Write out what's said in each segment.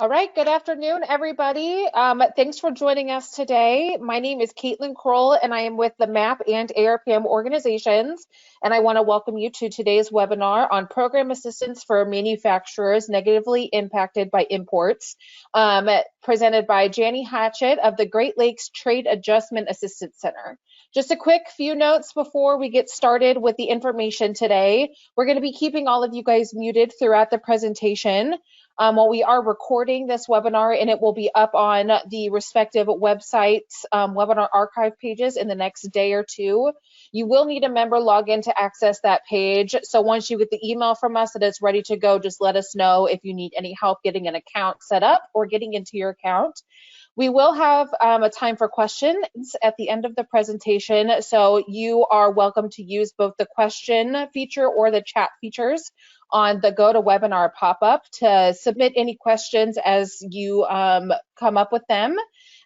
All right, good afternoon, everybody. Thanks for joining us today. My name is Caitlin Kroll, and I am with the MAPP and ARPM organizations, and I want to welcome you to today's webinar on program assistance for manufacturers negatively impacted by imports, presented by Jani Hatchett of the Great Lakes Trade Adjustment Assistance Center. Just a quick few notes before we get started with the information today. We're going to be keeping all of you guys muted throughout the presentation. While we are recording this webinar, and it will be up on the respective websites, webinar archive pages in the next day or two. You will need a member login to access that page. So once you get the email from us that it's ready to go, just let us know if you need any help getting an account set up or getting into your account. We will have a time for questions at the end of the presentation, so you are welcome to use both the question feature or the chat features on the GoToWebinar pop-up to submit any questions as you come up with them.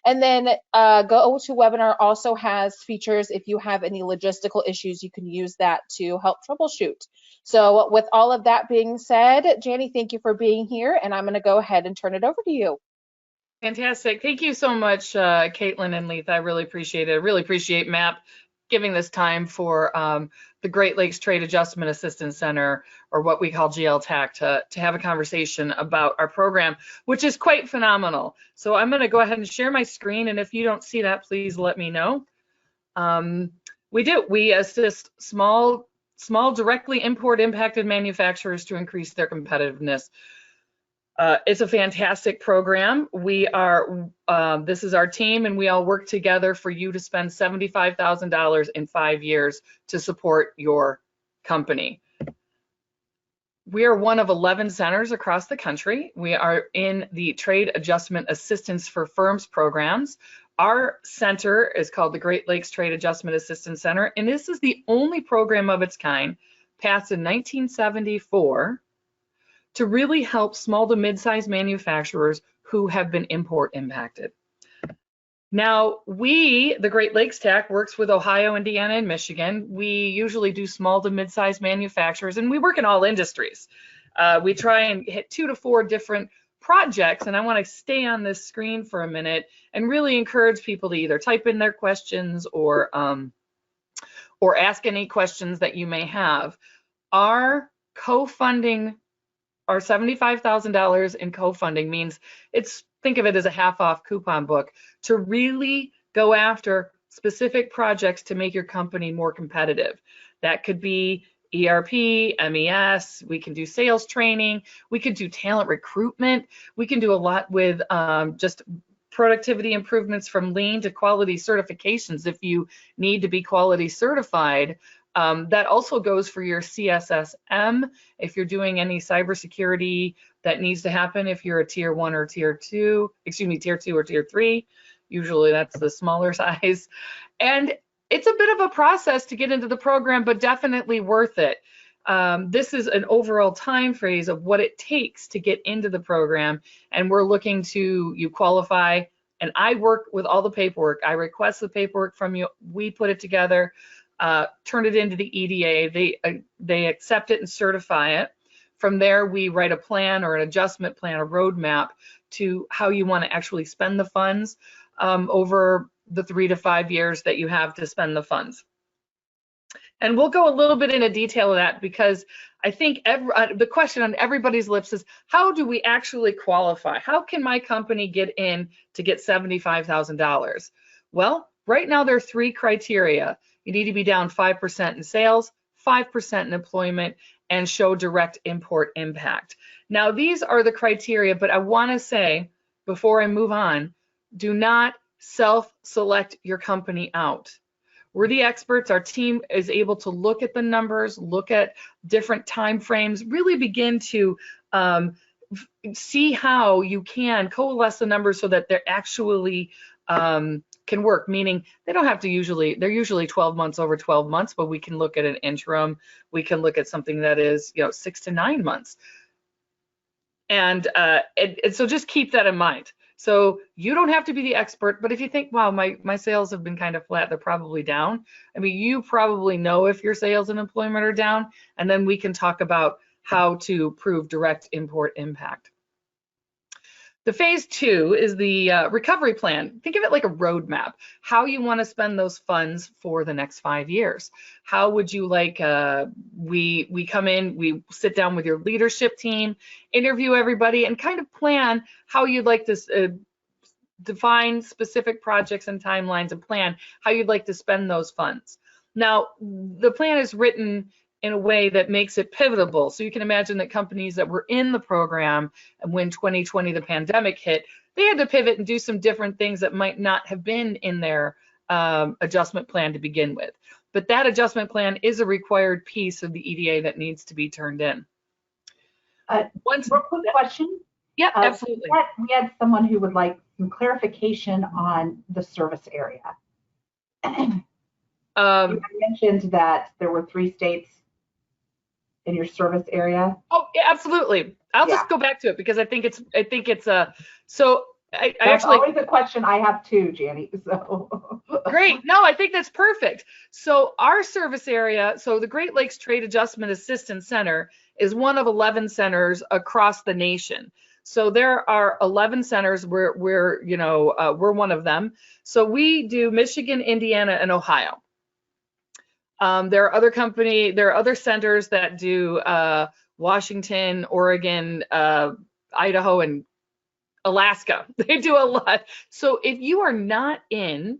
And then GoToWebinar also has features if you have any logistical issues, you can use that to help troubleshoot. So with all of that being said, Jani, thank you for being here, and I'm going to go ahead and turn it over to you. Fantastic. Thank you so much, Caitlin and Leith. I really appreciate it. I really appreciate MAPP giving this time for the Great Lakes Trade Adjustment Assistance Center, or what we call GLTAAC, to have a conversation about our program, which is quite phenomenal. So I'm going to go ahead and share my screen, and if you don't see that, please let me know. We assist small directly import impacted manufacturers to increase their competitiveness. It's a fantastic program. This is our team, and we all work together for you to spend $75,000 in 5 years to support your company. We are one of 11 centers across the country. We are in the Trade Adjustment Assistance for Firms programs. Our center is called the Great Lakes Trade Adjustment Assistance Center, and this is the only program of its kind, passed in 1974, to really help small to mid-sized manufacturers who have been import impacted. Now, the Great Lakes TAAC works with Ohio, Indiana, and Michigan. We usually do small to mid-sized manufacturers, and we work in all industries. We try and hit 2 to 4 different projects, and I want to stay on this screen for a minute and really encourage people to either type in their questions or ask any questions that you may have. Our co-funding, our $75,000 in co-funding means think of it as a half-off coupon book to really go after specific projects to make your company more competitive. That could be ERP, MES, we can do sales training, we can do talent recruitment, we can do a lot with just productivity improvements from lean to quality certifications if you need to be quality certified. That also goes for your CSSM if you're doing any cybersecurity that needs to happen if you're a tier 1 or tier 2 or tier 3. Usually that's the smaller size. And it's a bit of a process to get into the program, but definitely worth it. This is an overall time phrase of what it takes to get into the program, and we're looking to you qualify. And I work with all the paperwork. I request the paperwork from you. We put it together. Turn it into the EDA, they accept it and certify it. From there, we write a plan or an adjustment plan, a roadmap to how you want to actually spend the funds over the 3 to 5 years that you have to spend the funds. And we'll go a little bit into detail of that, because I think the question on everybody's lips is, how do we actually qualify? How can my company get in to get $75,000? Well, right now there are 3 criteria. You need to be down 5% in sales, 5% in employment, and show direct import impact. Now, these are the criteria, but I want to say, before I move on, do not self-select your company out. We're the experts. Our team is able to look at the numbers, look at different time frames, really begin to see how you can coalesce the numbers so that they're actually can work, meaning they don't have to they're usually 12 months over 12 months, but we can look at an interim. We can look at something that is, 6 to 9 months. And so just keep that in mind. So you don't have to be the expert, but if you think, wow, my sales have been kind of flat, they're probably down. I mean, you probably know if your sales and employment are down, and then we can talk about how to prove direct import impact. The phase 2 is the recovery plan. Think of it like a roadmap, how you want to spend those funds for the next 5 years. How would you like, we come in, we sit down with your leadership team, interview everybody, and kind of plan how you'd like to define specific projects and timelines and plan how you'd like to spend those funds. Now, the plan is written in a way that makes it pivotable. So you can imagine that companies that were in the program and when 2020, the pandemic hit, they had to pivot and do some different things that might not have been in their adjustment plan to begin with. But that adjustment plan is a required piece of the EDA that needs to be turned in. Real quick question. Yeah, absolutely. We had someone who would like some clarification on the service area. You mentioned that there were 3 states in your service area. Oh, yeah, absolutely. I'll just go back to it because I think it's so I actually always a question I have too, Jani. So great. No, I think that's perfect. So our service area, so the Great Lakes Trade Adjustment Assistance Center is one of 11 centers across the nation. So there are 11 centers where we're one of them. So we do Michigan, Indiana, and Ohio. There are other centers that do Washington, Oregon, Idaho, and Alaska. They do a lot. So if you are not in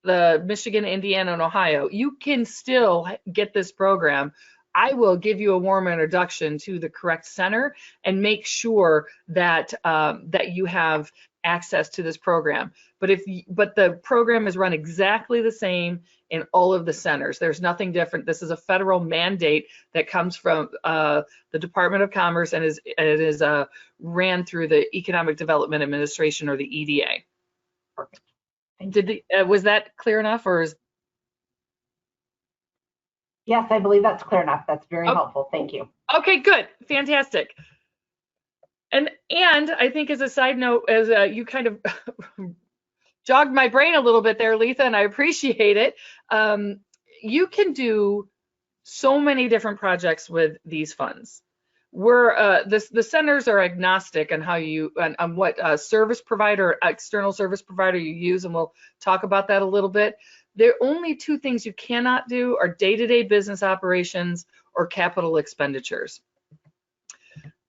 the Michigan, Indiana, and Ohio, you can still get this program. I will give you a warm introduction to the correct center and make sure that that you have access to this program. But the program is run exactly the same in all of the centers. There's nothing different. This is a federal mandate that comes from the Department of Commerce and it is ran through the Economic Development Administration, or the EDA. Perfect. Was that clear enough, or is? Yes, I believe that's clear enough. That's very helpful. Thank you. Okay, good, fantastic. And I think as a side note, as you kind of jogged my brain a little bit there, Letha, and I appreciate it. You can do so many different projects with these funds. The centers are agnostic on how on what service provider, external service provider you use, and we'll talk about that a little bit. There are only 2 things you cannot do are day-to-day business operations or capital expenditures.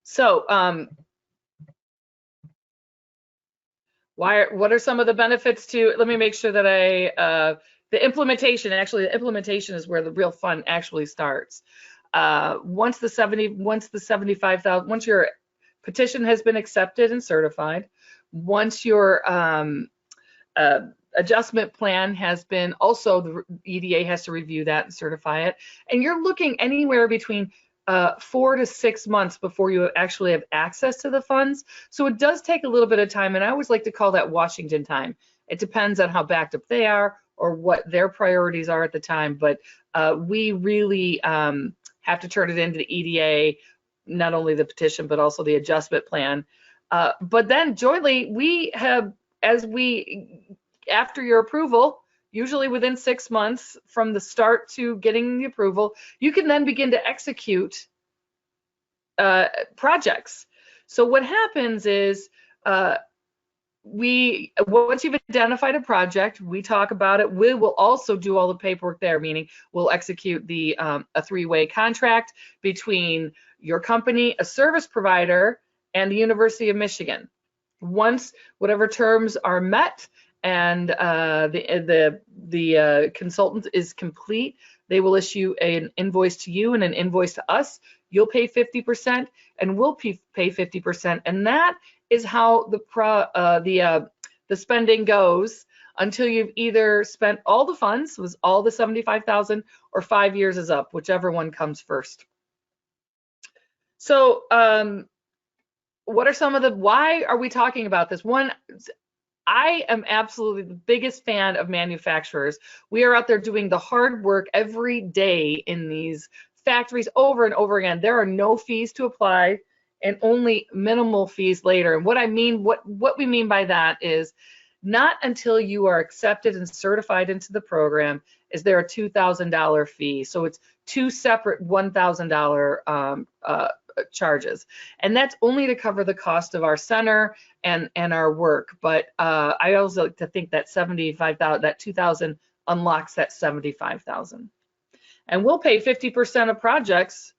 So what are some of the benefits to, let me make sure that the implementation is where the real fun actually starts. Once your petition has been accepted and certified, once your adjustment plan has been, also the EDA has to review that and certify it, and you're looking anywhere between 4 to 6 months before you actually have access to the funds. So it does take a little bit of time, and I always like to call that Washington time. It depends on how backed up they are or what their priorities are at the time, but we really have to turn it into the EDA, not only the petition, but also the adjustment plan. But then jointly, we have, after your approval, usually within 6 months from the start to getting the approval, you can then begin to execute projects. So what happens is, once you've identified a project, we talk about it. We will also do all the paperwork there, meaning we'll execute a 3-way contract between your company, a service provider, and the University of Michigan. Once whatever terms are met and the consultant is complete, they will issue an invoice to you and an invoice to us. You'll pay 50% and we'll pay 50%, and that is how the spending goes until you've either spent all the funds, was all the $75,000, or 5 years is up, whichever one comes first. So what are some of why are we talking about this? One, I am absolutely the biggest fan of manufacturers. We are out there doing the hard work every day in these factories over and over again. There are no fees to apply and only minimal fees later. And what we mean by that is not until you are accepted and certified into the program is there a $2,000 fee. So it's 2 separate $1,000 charges, and that's only to cover the cost of our center and our work. But I also like to think that 75,000, that 2,000 unlocks that 75,000, and we'll pay 50% of projects,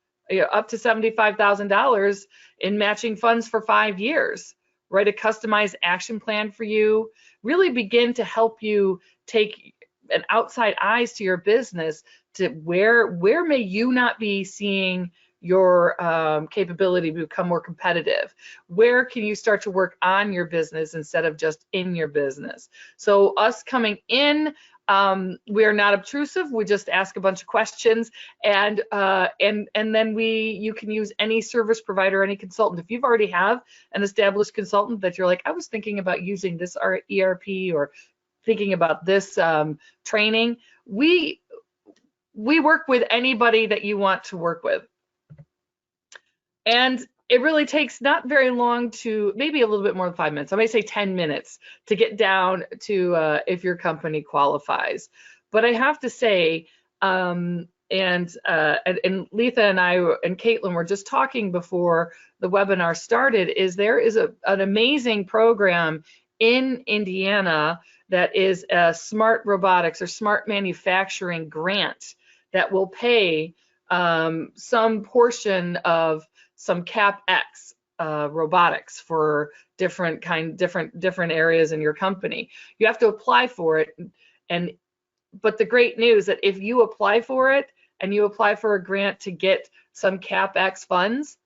up to $75,000 in matching funds for 5 years. Write a customized action plan for you, really begin to help you take an outside eyes to your business to where may you not be seeing your capability to become more competitive? Where can you start to work on your business instead of just in your business? So us coming in, we are not obtrusive. We just ask a bunch of questions, and then you can use any service provider, any consultant. If you've already have an established consultant that you're like, I was thinking about using this ERP or thinking about this training, we work with anybody that you want to work with. And it really takes not very long to, maybe a little bit more than 5 minutes. I may say 10 minutes to get down to if your company qualifies. But I have to say, and Letha and I and Caitlin were just talking before the webinar started, is there is an amazing program in Indiana that is a smart robotics or smart manufacturing grant that will pay some portion of some CapEx robotics for different areas in your company. You have to apply for it, but the great news that if you apply for it and you apply for a grant to get some CapEx funds,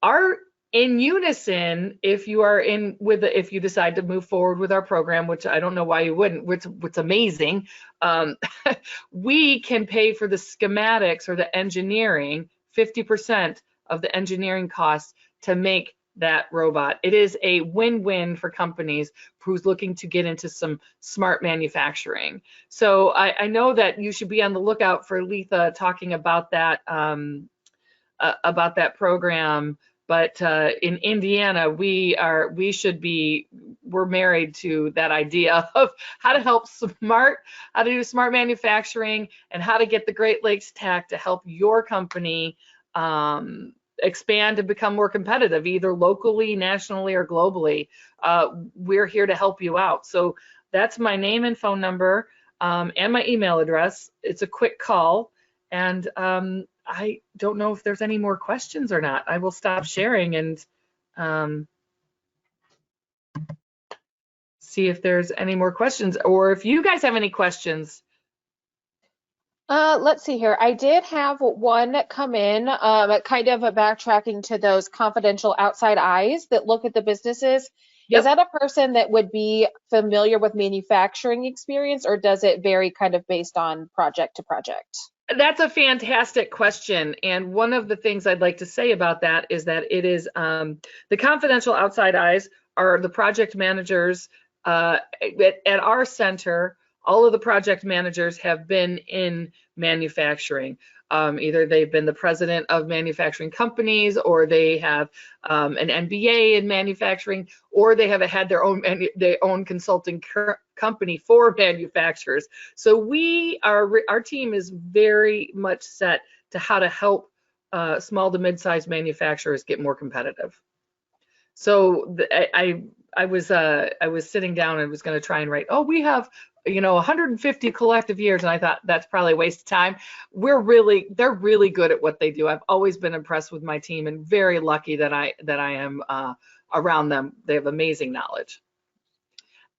are in unison, if you are if you decide to move forward with our program, which I don't know why you wouldn't, what's amazing, we can pay for the schematics or the engineering, 50% of the engineering costs to make that robot. It is a win-win for companies who's looking to get into some smart manufacturing. So I know that you should be on the lookout for Letha talking about that program. But in Indiana, we're married to that idea of how to how to do smart manufacturing and how to get the Great Lakes TAAC to help your company expand and become more competitive, either locally, nationally, or globally. We're here to help you out. So that's my name and phone number and my email address. It's a quick call, and I don't know if there's any more questions or not. I will stop sharing and see if there's any more questions, or if you guys have any questions. Let's see here. I did have one come in, kind of backtracking to those confidential outside eyes that look at the businesses. Yep. Is that a person that would be familiar with manufacturing experience, or does it vary kind of based on project to project? That's a fantastic question. And one of the things I'd like to say about that is that it is the confidential outside eyes are the project managers at our center. All of the project managers have been in manufacturing. Either they've been the president of manufacturing companies, or they have an MBA in manufacturing, or they have had their own consulting company for manufacturers. So our team is very much set to how to help small to mid-sized manufacturers get more competitive. So I was sitting down and was going to try and write, we have 150 collective years, and I thought that's probably a waste of time. They're really good at what they do. I've always been impressed with my team and very lucky that I am around them. They have amazing knowledge.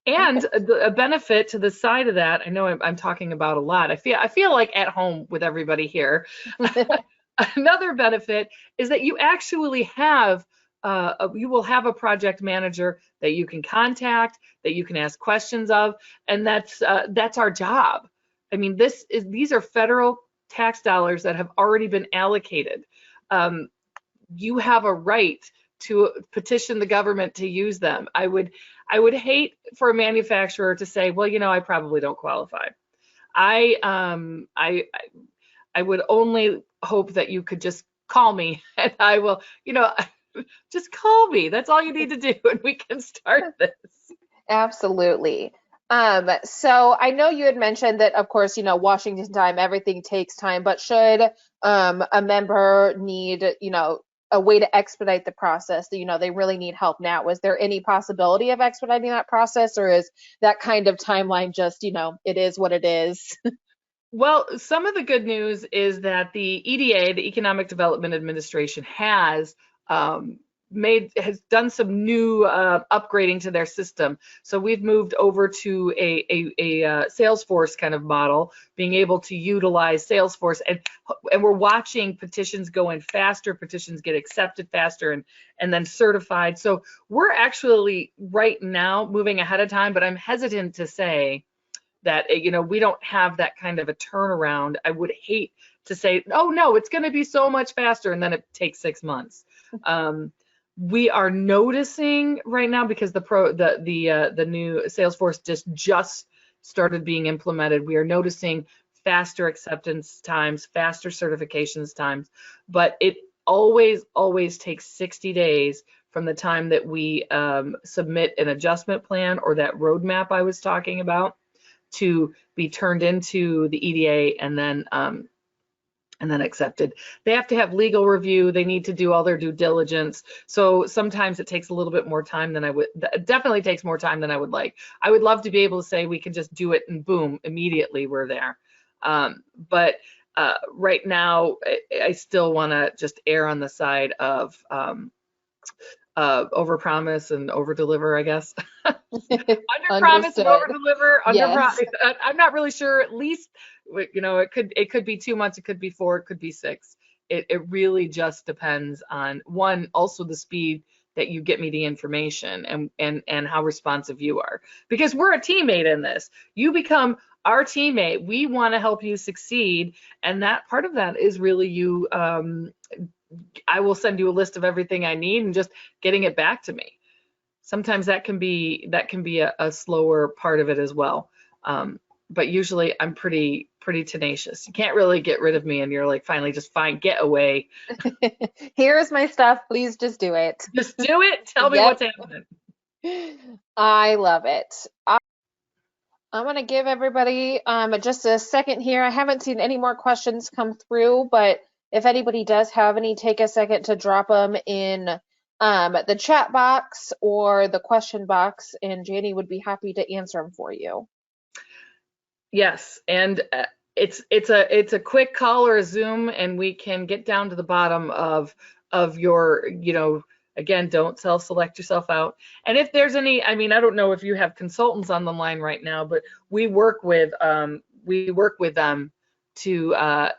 And a benefit to the side of that, I know I'm talking about a lot. I feel like at home with everybody here. Another benefit is that you actually have you will have a project manager that you can contact, that you can ask questions of, and that's our job. I mean, these are federal tax dollars that have already been allocated. You have a right to petition the government to use them. I would hate for a manufacturer to say, well, I probably don't qualify. I would only hope that you could just call me, and I will, just call me. That's all you need to do, and we can start this. Absolutely. So I know you had mentioned that, of course, Washington time, everything takes time, but should a member need, a way to expedite the process. You know, they really need help now. Was there any possibility of expediting that process, or is that kind of timeline just, you know, it is what it is? Well, some of the good news is that the EDA, the Economic Development Administration, has done some new upgrading to their system. So we've moved over to a Salesforce kind of model, being able to utilize Salesforce, and we're watching petitions go in faster, petitions get accepted faster, and then certified. So we're actually right now moving ahead of time, but I'm hesitant to say that, you know, we don't have that kind of a turnaround. I would hate to say, oh no, it's going to be so much faster, and then it takes 6 months. We are noticing right now, because the new Salesforce just started being implemented. We are noticing faster acceptance times, faster certifications times, but it always takes 60 days from the time that we submit an adjustment plan or that roadmap I was talking about to be turned into the EDA and then accepted. They have to have legal review. They need to do all their due diligence. So sometimes it takes a little bit more time than it definitely takes more time than I would like. I would love to be able to say we can just do it and boom, immediately we're there. But right now, I still want to just err on the side of overpromise and overdeliver, I guess. Underpromise and overdeliver. Yes. I'm not really sure. At least, you know, it could be 2 months, it could be 4, it could be 6. It really just depends on, one, also the speed that you get me the information and how responsive you are, because we're a teammate in this. You become our teammate. We want to help you succeed, and that part of that is really you. I will send you a list of everything I need and just getting it back to me. Sometimes that can be a slower part of it as well. But usually I'm pretty tenacious. You can't really get rid of me, and you're like, finally, just fine, get away. Here's my stuff. Please just do it. Just do it. Tell me what's happening. I love it. I'm going to give everybody just a second here. I haven't seen any more questions come through, but if anybody does have any, take a second to drop them in the chat box or the question box, and Jani would be happy to answer them for you. Yes, and it's a quick call or a Zoom, and we can get down to the bottom of your, you know, again, don't select yourself out. And if there's any, I mean, I don't know if you have consultants on the line right now, but we work with them to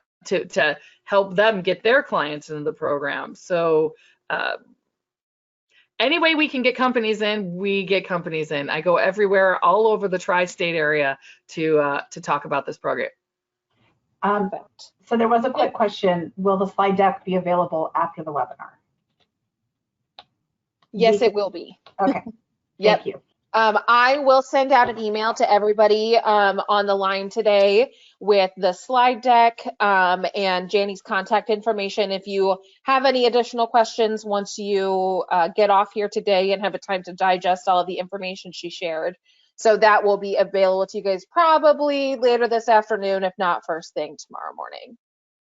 help them get their clients into the program. So any way we can get companies in, we get companies in. I go everywhere, all over the tri-state area to talk about this program. So there was a quick question. Will the slide deck be available after the webinar? Yes, it will be. Okay. Yep. Thank you. I will send out an email to everybody on the line today with the slide deck and Jani's contact information. If you have any additional questions once you get off here today and have a time to digest all of the information she shared. So that will be available to you guys probably later this afternoon, if not first thing tomorrow morning.